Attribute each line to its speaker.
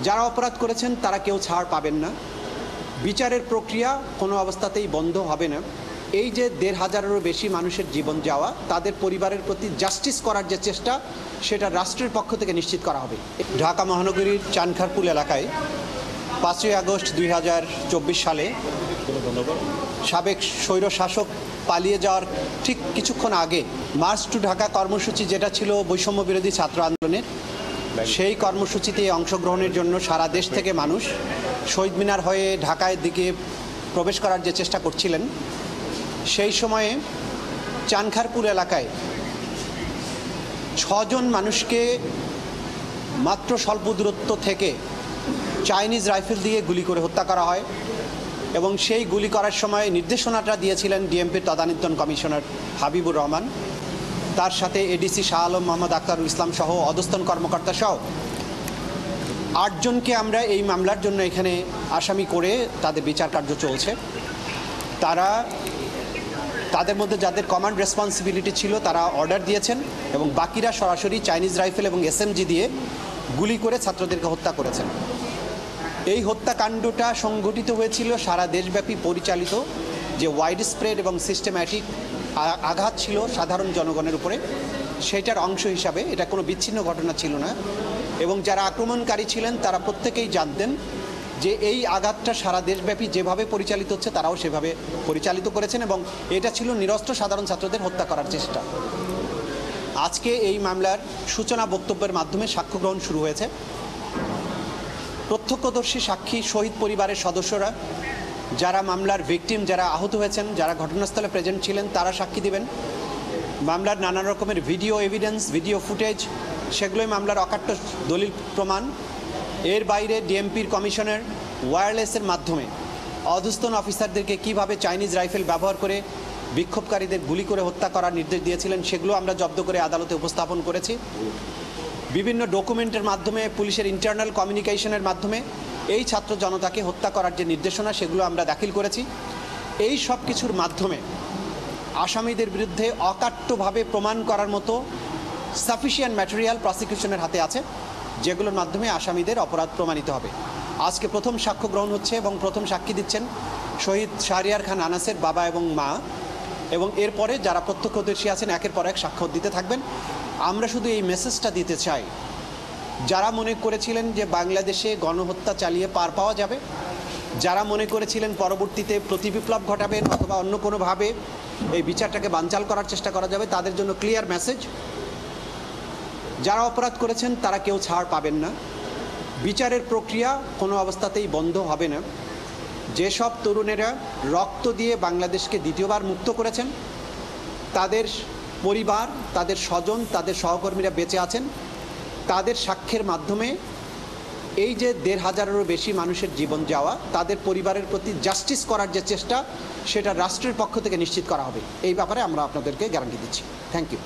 Speaker 1: যারা অপরাধ করেছেন তারা কেউ ছাড় পাবেন না। বিচারের প্রক্রিয়া কোনো অবস্থাতেই বন্ধ হবে না। এই যে ১৫০০-এরও বেশি মানুষের জীবন যাওয়া, তাদের পরিবারের প্রতি জাস্টিস করার যে চেষ্টা, সেটা রাষ্ট্রের পক্ষ থেকে নিশ্চিত করা হবে। ঢাকা মহানগরীর চানখারপুল এলাকায় ৫ই আগস্ট ২০২৪ সালে সাবেক স্বৈরশাসক পালিয়ে যাওয়ার ঠিক কিছুক্ষণ আগে মার্চ টু ঢাকা কর্মসূচি, যেটা ছিল বৈষম্য বিরোধী ছাত্র আন্দোলনের, সেই কর্মসূচিতে অংশগ্রহণের জন্য সারা দেশ থেকে মানুষ শহীদ মিনার হয়ে ঢাকার দিকে প্রবেশ করার যে চেষ্টা করছিলেন, সেই সময়ে চানখারপুল এলাকায় ৬ জন মানুষকে মাত্র স্বল্প দূরত্ব থেকে চাইনিজ রাইফেল দিয়ে গুলি করে হত্যা করা হয়। এবং সেই গুলি করার সময় নির্দেশনাটা দিয়েছিলেন ডিএমপির তদানীন্তন কমিশনার হাবিবুর রহমান, তার সাথে এডিসি শাহ আলম মোহাম্মদ আখতারুল ইসলাম সহ অধস্তন কর্মকর্তা সহ ৮ জনকে আমরা এই মামলার জন্য এখানে আসামি করে তাদের বিচার কার্য চলছে। তাদের মধ্যে যাদের কমান্ড রেসপন্সিবিলিটি ছিল তারা অর্ডার দিয়েছেন এবং বাকিরা সরাসরি চাইনিজ রাইফেল এবং এসএমজি দিয়ে গুলি করে ছাত্রদেরকে হত্যা করেছেন। এই হত্যাকাণ্ডটা সংঘটিত হয়েছিল সারা দেশব্যাপী পরিচালিত যে ওয়াইড স্প্রেড এবং সিস্টেম্যাটিক আঘাত ছিল সাধারণ জনগণের উপরে, সেটার অংশ হিসাবে। এটা কোনো বিচ্ছিন্ন ঘটনা ছিল না। এবং যারা আক্রমণকারী ছিলেন তারা প্রত্যেকেই জানতেন যে এই আঘাতটা সারা দেশব্যাপী যেভাবে পরিচালিত হচ্ছে তারাও সেভাবে পরিচালিত করেছেন এবং এটা ছিল নিরস্ত্র সাধারণ ছাত্রদের হত্যা করার চেষ্টা। আজকে এই মামলার সূচনা বক্তব্যের মাধ্যমে সাক্ষ্য গ্রহণ শুরু হয়েছে। প্রত্যক্ষদর্শী সাক্ষী, শহীদ পরিবারের সদস্যরা, যারা মামলার ভিকটিম, যারা আহত হয়েছেন, যারা ঘটনাস্থলে প্রেজেন্ট ছিলেন, তারা সাক্ষী দেবেন। মামলার নানা রকমের ভিডিও এভিডেন্স, ভিডিও ফুটেজ, সেগুলোই মামলার অকাট্য দলিল প্রমাণ। এর বাইরে ডিএমপির কমিশনের ওয়্যারলেসের মাধ্যমে অধস্তন অফিসারদেরকে কিভাবে চাইনিজ রাইফেল ব্যবহার করে বিক্ষোভকারীদের গুলি করে হত্যা করার নির্দেশ দিয়েছিলেন, সেগুলো আমরা জব্দ করে আদালতে উপস্থাপন করেছি। বিভিন্ন ডকুমেন্টের মাধ্যমে, পুলিশের ইন্টারনাল কমিউনিকেশনের মাধ্যমে এই ছাত্র জনতাকে হত্যা করার যে নির্দেশনা, সেগুলো আমরা দাখিল করেছি। এই সব কিছুর মাধ্যমে আসামিদের বিরুদ্ধে অকাট্যভাবে প্রমাণ করার মতো সাফিসিয়েন্ট ম্যাটেরিয়াল প্রসিকিউশনের হাতে আছে, যেগুলোর মাধ্যমে আসামিদের অপরাধ প্রমাণিত হবে। আজকে প্রথম সাক্ষ্য গ্রহণ হচ্ছে এবং প্রথম সাক্ষী দিচ্ছেন শহীদ শাহরিয়ার খান আনাসের বাবা এবং মা, এবং এরপরে যারা প্রত্যক্ষদর্শী আছেন একের পর এক সাক্ষ্য দিতে থাকবেন। আমরা শুধু এই মেসেজটা দিতে চাই, যারা মনে করেছিলেন যে বাংলাদেশে গণহত্যা চালিয়ে পার পাওয়া যাবে, যারা মনে করেছিলেন পরবর্তীতে প্রতিবিপ্লব ঘটাবেন অথবা অন্য কোনোভাবে এই বিচারটাকে বানচাল করার চেষ্টা করা যাবে, তাদের জন্য ক্লিয়ার মেসেজ, যারা অপরাধ করেছেন তারা কেউ ছাড় পাবেন না। বিচারের প্রক্রিয়া কোনো অবস্থাতেই বন্ধ হবে না। যেসব তরুণেরা রক্ত দিয়ে বাংলাদেশকে দ্বিতীয়বার মুক্ত করেছেন, তাদের পরিবার, তাদের স্বজন, তাদের সহকর্মীরা বেঁচে আছেন, তাদের সাক্ষ্যের মাধ্যমে এই যে ১৫০০-এরও বেশি মানুষের জীবন যাওয়া, তাদের পরিবারের প্রতি জাস্টিস করার যে চেষ্টা, সেটা রাষ্ট্রের পক্ষ থেকে নিশ্চিত করা হবে। এই ব্যাপারে আমরা আপনাদেরকে গ্যারান্টি দিচ্ছি। Thank you.